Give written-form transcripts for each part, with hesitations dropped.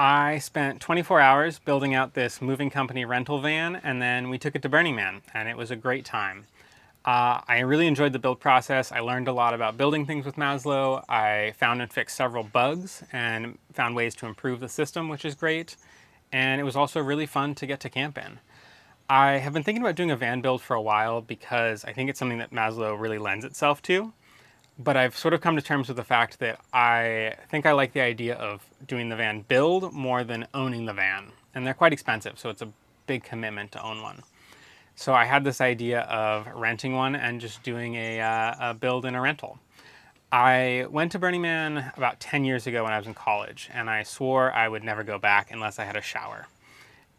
I spent 24 hours building out this moving company rental van, and then we took it to Burning Man, and it was a great time. I really enjoyed the build process. I learned a lot about building things with Maslow. I found and fixed several bugs and found ways to improve the system, which is great. And it was also really fun to get to camp in. I have been thinking about doing a van build for a while because I think it's something that Maslow really lends itself to. But I've sort of come to terms with the fact that I think I like the idea of doing the van build more than owning the van. And they're quite expensive, so it's a big commitment to own one. So I had this idea of renting one and just doing a build in a rental. I went to Burning Man about 10 years ago when I was in college, and I swore I would never go back unless I had a shower.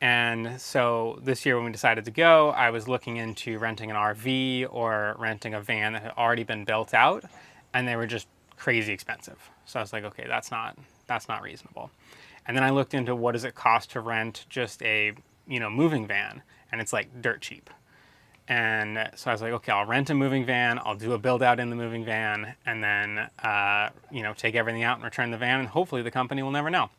And so this year when we decided to go, I was looking into renting an RV or renting a van that had already been built out, and they were just crazy expensive. So I was like, okay, that's not reasonable. And then I looked into what does it cost to rent just a moving van, and it's like dirt cheap. And so I was like, okay, I'll rent a moving van, I'll do a build out in the moving van, and then take everything out and return the van, and hopefully the company will never know.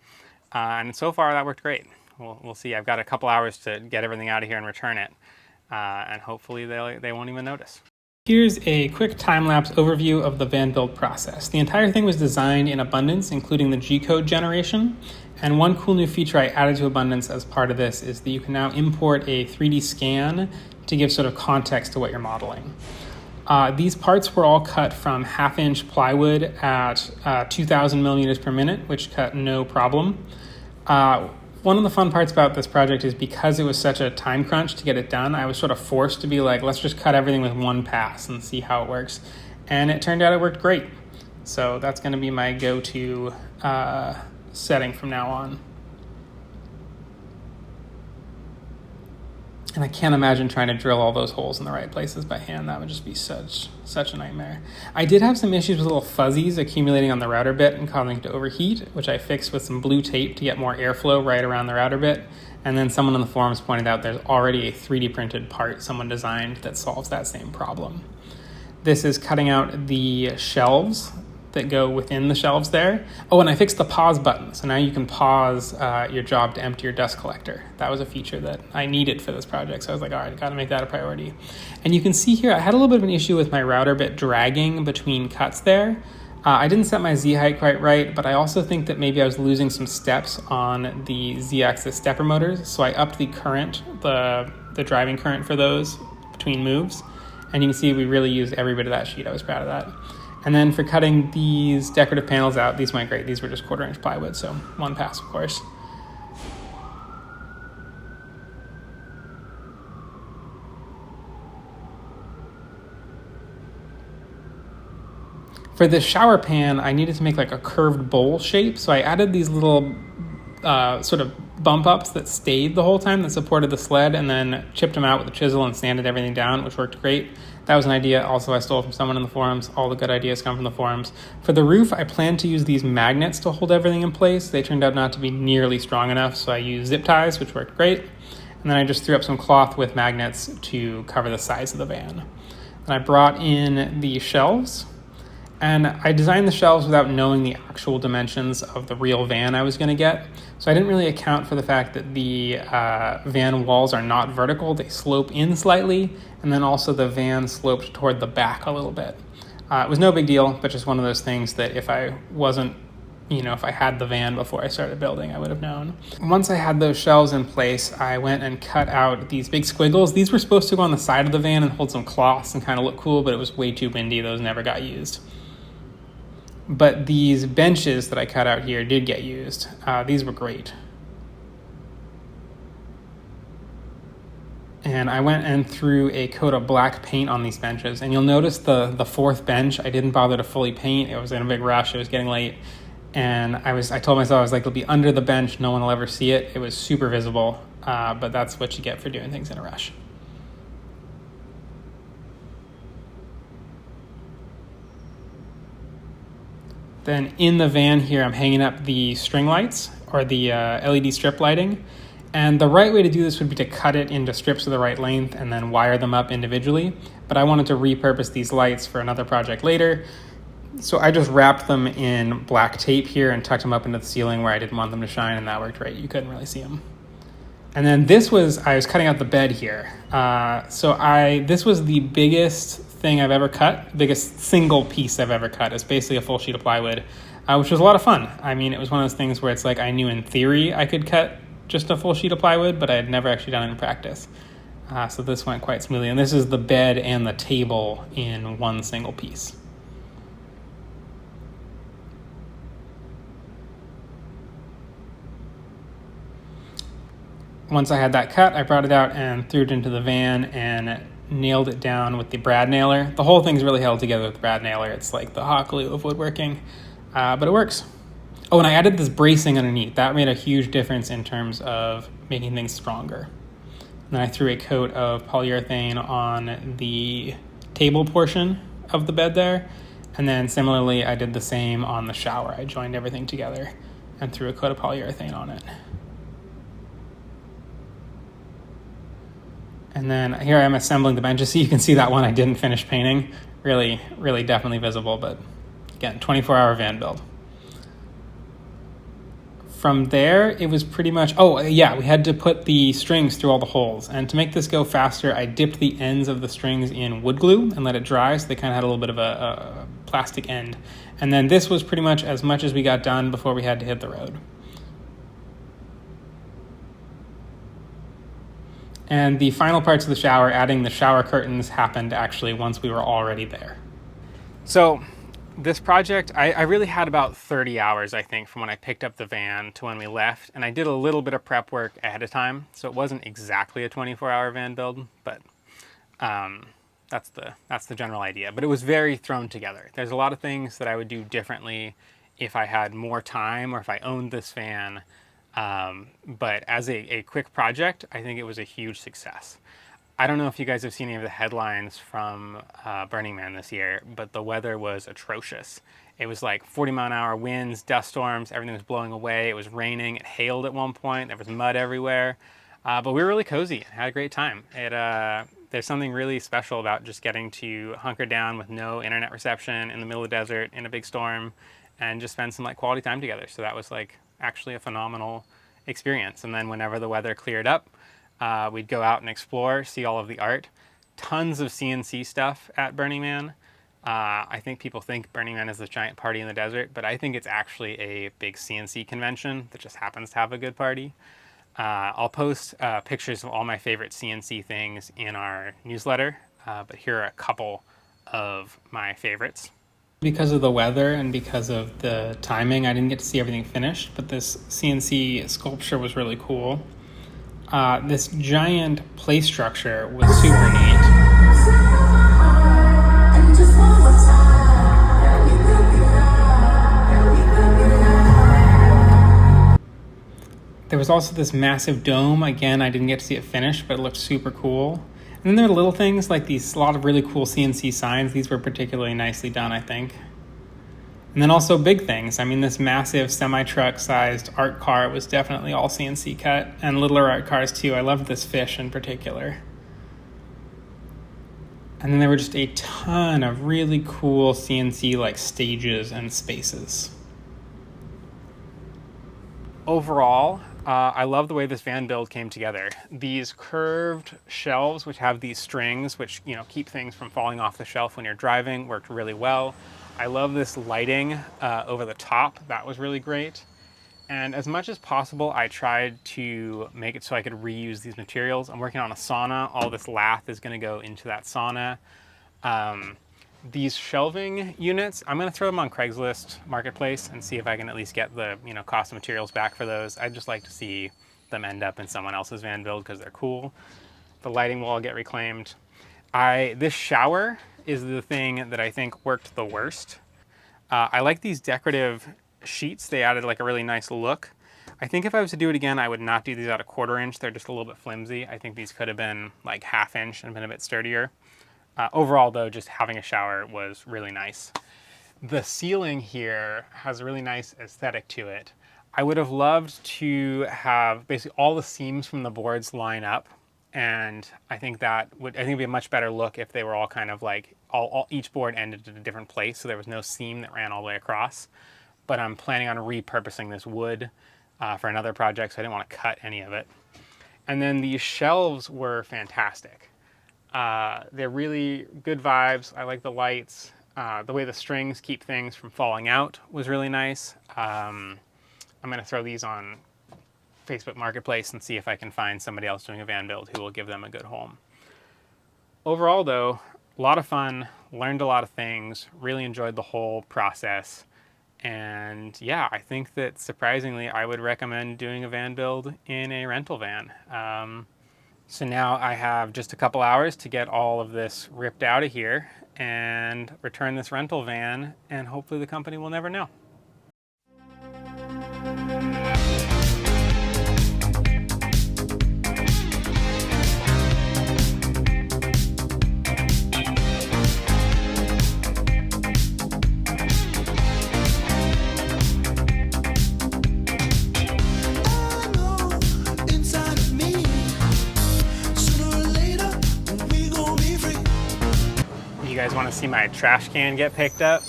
And so far that worked great. We'll see. I've got a couple hours to get everything out of here and return it, and hopefully they won't even notice. Here's a quick time-lapse overview of the van build process. The entire thing was designed in Abundance, including the G-code generation. And one cool new feature I added to Abundance as part of this is that you can now import a 3D scan to give sort of context to what you're modeling. These parts were all cut from 1/2-inch plywood at 2,000 millimeters per minute, which cut no problem. One of the fun parts about this project is because it was such a time crunch to get it done, I was sort of forced to be like, let's just cut everything with one pass and see how it works. And it turned out it worked great. So that's going to be my go-to setting from now on. And I can't imagine trying to drill all those holes in the right places by hand. That would just be such a nightmare. I did have some issues with little fuzzies accumulating on the router bit and causing it to overheat, which I fixed with some blue tape to get more airflow right around the router bit. And then someone in the forums pointed out there's already a 3D printed part someone designed that solves that same problem. This is cutting out the shelves that go within the shelves there. Oh, and I fixed the pause button. So now you can pause your job to empty your dust collector. That was a feature that I needed for this project. So I was like, all right, I gotta make that a priority. And you can see here, I had a little bit of an issue with my router bit dragging between cuts there. I didn't set my Z height quite right, but I also think that maybe I was losing some steps on the Z-axis stepper motors. So I upped the current, the driving current for those between moves. And you can see we really used every bit of that sheet. I was proud of that. And then for cutting these decorative panels out, these went great. These were just 1/4-inch plywood, so one pass, of course. For the shower pan, I needed to make like a curved bowl shape, so I added these little sort of bump ups that stayed the whole time that supported the sled, and then chipped them out with a chisel and sanded everything down, which worked great. That was an idea also I stole from someone in the forums. All the good ideas come from the forums. For the roof, I planned to use these magnets to hold everything in place. They turned out not to be nearly strong enough, so I used zip ties, which worked great. And then I just threw up some cloth with magnets to cover the sides of the van. And I brought in the shelves, and I designed the shelves without knowing the actual dimensions of the real van I was going to get. So I didn't really account for the fact that the van walls are not vertical. They slope in slightly, and then also the van sloped toward the back a little bit. It was no big deal, but just one of those things that if I wasn't, if I had the van before I started building, I would have known. Once I had those shelves in place, I went and cut out these big squiggles. These were supposed to go on the side of the van and hold some cloths and kind of look cool, but it was way too windy. Those never got used. But these benches that I cut out here did get used. These were great. And I went and threw a coat of black paint on these benches. And you'll notice the fourth bench, I didn't bother to fully paint. It was in a big rush. It was getting late. And I told myself, I was like, it'll be under the bench. No one will ever see it. It was super visible. But that's what you get for doing things in a rush. Then in the van here, I'm hanging up the string lights or the LED strip lighting. And the right way to do this would be to cut it into strips of the right length and then wire them up individually. But I wanted to repurpose these lights for another project later. So I just wrapped them in black tape here and tucked them up into the ceiling where I didn't want them to shine, and that worked great. You couldn't really see them. And then I was cutting out the bed here. This was the biggest thing I've ever cut, biggest single piece I've ever cut. It's basically a full sheet of plywood, which was a lot of fun. I mean, it was one of those things where it's like I knew in theory I could cut just a full sheet of plywood, but I had never actually done it in practice. So this went quite smoothly. And this is the bed and the table in one single piece. Once I had that cut, I brought it out and threw it into the van and nailed it down with the brad nailer. The whole thing's really held together with the brad nailer. It's like the hot glue of woodworking, but it works. Oh, and I added this bracing underneath. That made a huge difference in terms of making things stronger. And then I threw a coat of polyurethane on the table portion of the bed there. And then similarly, I did the same on the shower. I joined everything together and threw a coat of polyurethane on it. And then here I am assembling the benches. So you can see that one I didn't finish painting. Really, really definitely visible, but again, 24-hour van build. From there, it was pretty much, we had to put the strings through all the holes. And to make this go faster, I dipped the ends of the strings in wood glue and let it dry, so they kind of had a little bit of a plastic end. And then this was pretty much as we got done before we had to hit the road. And the final parts of the shower, adding the shower curtains, happened actually once we were already there. So this project, I really had about 30 hours, I think, from when I picked up the van to when we left. And I did a little bit of prep work ahead of time. So it wasn't exactly a 24-hour van build, but that's the general idea. But it was very thrown together. There's a lot of things that I would do differently if I had more time or if I owned this van. But as a quick project, I think it was a huge success. I don't know if you guys have seen any of the headlines from Burning Man this year, but the weather was atrocious. It was like 40-mile-an-hour winds, dust storms, everything was blowing away. It was raining, it hailed at one point, there was mud everywhere. But we were really cozy and had a great time. There's something really special about just getting to hunker down with no internet reception in the middle of the desert in a big storm and just spend some quality time together. So that was actually a phenomenal experience. And then whenever the weather cleared up, we'd go out and explore, see all of the art. Tons of CNC stuff at Burning Man. I think people think Burning Man is this giant party in the desert, but I think it's actually a big CNC convention that just happens to have a good party. I'll post pictures of all my favorite CNC things in our newsletter, but here are a couple of my favorites. Because of the weather and because of the timing, I didn't get to see everything finished, but this CNC sculpture was really cool. This giant play structure was super neat. There was also this massive dome. Again, I didn't get to see it finished, but it looked super cool. And then there were little things like a lot of really cool CNC signs. These were particularly nicely done, I think. And then also big things. I mean, this massive semi-truck sized art car was definitely all CNC cut, and littler art cars too. I loved this fish in particular. And then there were just a ton of really cool CNC stages and spaces. Overall, I love the way this van build came together. These curved shelves, which have these strings, which keep things from falling off the shelf when you're driving, worked really well. I love this lighting over the top. That was really great. And as much as possible, I tried to make it so I could reuse these materials. I'm working on a sauna. All this lath is going to go into that sauna. These shelving units, I'm going to throw them on Craigslist Marketplace and see if I can at least get the cost of materials back for those. I'd just like to see them end up in someone else's van build because they're cool. The lighting will all get reclaimed. This shower is the thing that I think worked the worst. I like these decorative sheets. They added a really nice look. I think if I was to do it again, I would not do these at a 1/4 inch. They're just a little bit flimsy. I think these could have been 1/2 inch and been a bit sturdier. Overall, though, just having a shower was really nice. The ceiling here has a really nice aesthetic to it. I would have loved to have basically all the seams from the boards line up And I think it'd be a much better look if they were all kind of like, each board ended at a different place, so there was no seam that ran all the way across. But I'm planning on repurposing this wood for another project, so I didn't want to cut any of it. And then these shelves were fantastic. They're really good vibes. I like the lights. The way the strings keep things from falling out was really nice. I'm going to throw these on Facebook Marketplace and see if I can find somebody else doing a van build who will give them a good home. Overall though, a lot of fun, learned a lot of things, really enjoyed the whole process. And yeah, I think that surprisingly, I would recommend doing a van build in a rental van. So now I have just a couple hours to get all of this ripped out of here and return this rental van, and hopefully the company will never know. You guys want to see my trash can get picked up?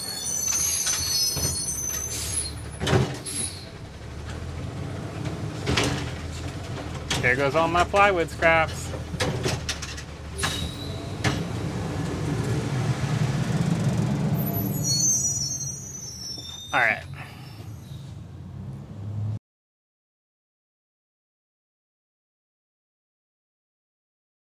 There goes all my plywood scraps. All right,